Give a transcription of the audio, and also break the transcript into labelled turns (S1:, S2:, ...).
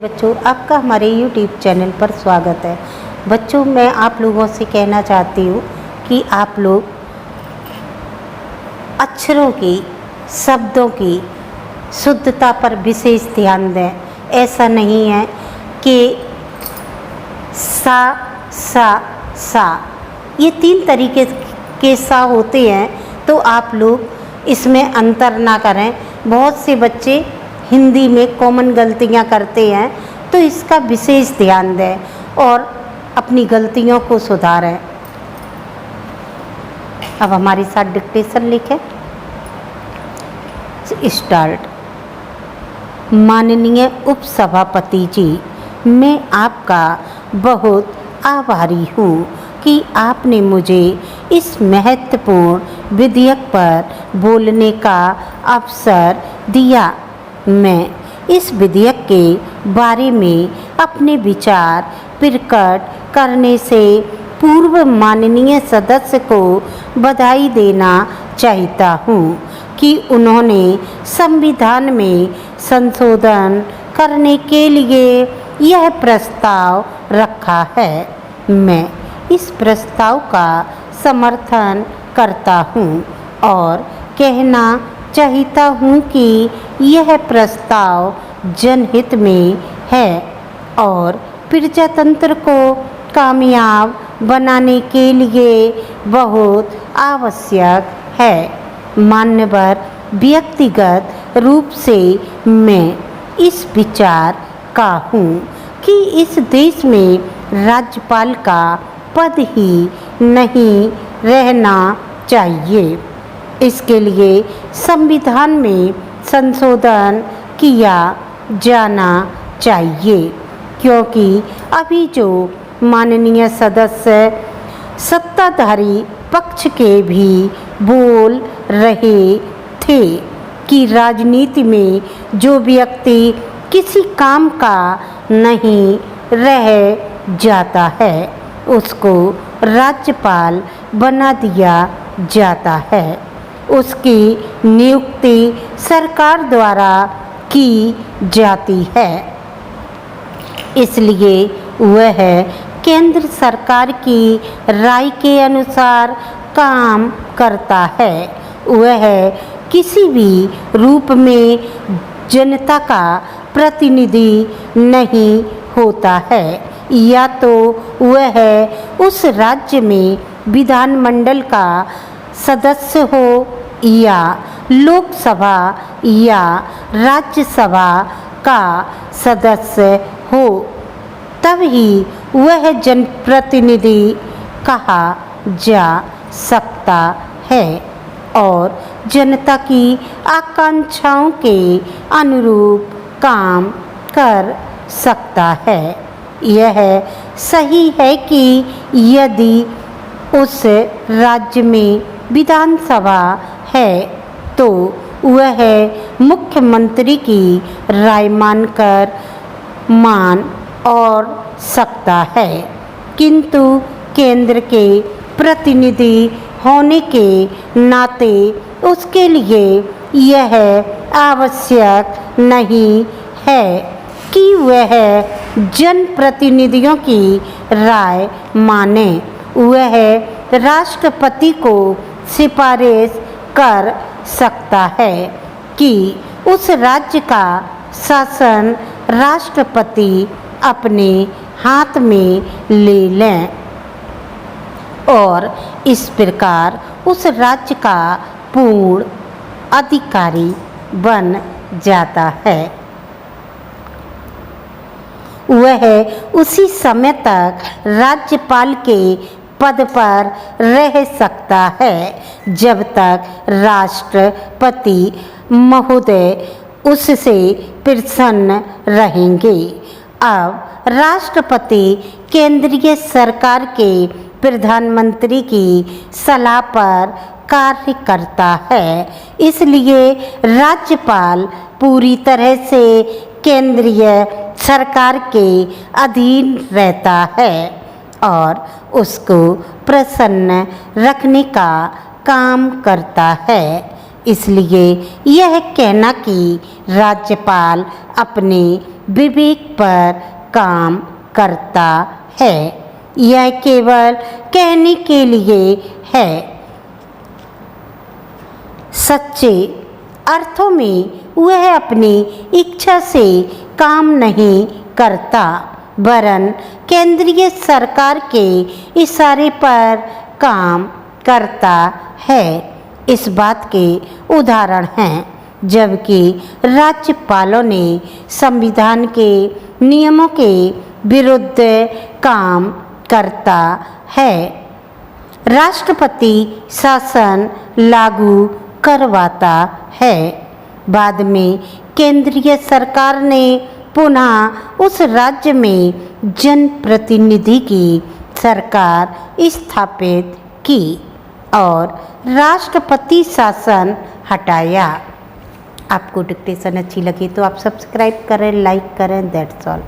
S1: बच्चों, आपका हमारे YouTube चैनल पर स्वागत है। बच्चों, मैं आप लोगों से कहना चाहती हूँ कि आप लोग अक्षरों की, शब्दों की शुद्धता पर विशेष ध्यान दें। ऐसा नहीं है कि सा ये 3 तरीके के सा होते हैं, तो आप लोग इसमें अंतर ना करें। बहुत से बच्चे हिंदी में कॉमन गलतियां करते हैं, तो इसका विशेष ध्यान दें और अपनी गलतियों को सुधारें। अब हमारे साथ डिक्टेशन लिखें। स्टार्ट। माननीय उपसभापति जी, मैं आपका बहुत आभारी हूँ कि आपने मुझे इस महत्वपूर्ण विधेयक पर बोलने का अवसर दिया। मैं इस विधेयक के बारे में अपने विचार प्रकट करने से पूर्व माननीय सदस्य को बधाई देना चाहता हूँ कि उन्होंने संविधान में संशोधन करने के लिए यह प्रस्ताव रखा है। मैं इस प्रस्ताव का समर्थन करता हूँ और कहना चाहता हूँ कि यह प्रस्ताव जनहित में है और प्रजातंत्र को कामयाब बनाने के लिए बहुत आवश्यक है। मान्यवर, व्यक्तिगत रूप से मैं इस विचार का हूँ कि इस देश में राज्यपाल का पद ही नहीं रहना चाहिए। इसके लिए संविधान में संशोधन किया जाना चाहिए, क्योंकि अभी जो माननीय सदस्य सत्ताधारी पक्ष के भी बोल रहे थे कि राजनीति में जो व्यक्ति किसी काम का नहीं रह जाता है, उसको राज्यपाल बना दिया जाता है। उसकी नियुक्ति सरकार द्वारा की जाती है, इसलिए वह केंद्र सरकार की राय के अनुसार काम करता है। वह किसी भी रूप में जनता का प्रतिनिधि नहीं होता है, या तो वह उस राज्य में विधानमंडल का सदस्य हो या लोकसभा या राज्यसभा का सदस्य हो, तभी वह जनप्रतिनिधि कहा जा सकता है और जनता की आकांक्षाओं के अनुरूप काम कर सकता है। यह सही है कि यदि उस राज्य में विधानसभा है तो वह मुख्यमंत्री की राय मानकर मान और सकता है, किंतु केंद्र के प्रतिनिधि होने के नाते उसके लिए यह आवश्यक नहीं है कि वह जनप्रतिनिधियों की राय माने। वह राष्ट्रपति को सिफारिश कर सकता है कि उस राज्य का शासन राष्ट्रपति अपने हाथ में ले लें और इस प्रकार उस राज्य का पूर्ण अधिकारी बन जाता है। वह उसी समय तक राज्यपाल के पद पर रह सकता है जब तक राष्ट्रपति महोदय उससे प्रसन्न रहेंगे। अब राष्ट्रपति केंद्रीय सरकार के प्रधानमंत्री की सलाह पर कार्य करता है, इसलिए राज्यपाल पूरी तरह से केंद्रीय सरकार के अधीन रहता है और उसको प्रसन्न रखने का काम करता है। इसलिए यह कहना कि राज्यपाल अपने विवेक पर काम करता है। यह केवल कहने के लिए है। सच्चे अर्थों में वह अपनी इच्छा से काम नहीं करता, वरन केंद्रीय सरकार के इशारे पर काम करता है। इस बात के उदाहरण हैं जबकि राज्यपालों ने संविधान के नियमों के विरुद्ध काम करता है। राष्ट्रपति शासन लागू करवाता है। बाद में केंद्रीय सरकार ने पुनः उस राज्य में जनप्रतिनिधि की सरकार स्थापित की और राष्ट्रपति शासन हटाया। आपको डिक्टेशन अच्छी लगी तो आप सब्सक्राइब करें, लाइक करें। That's all.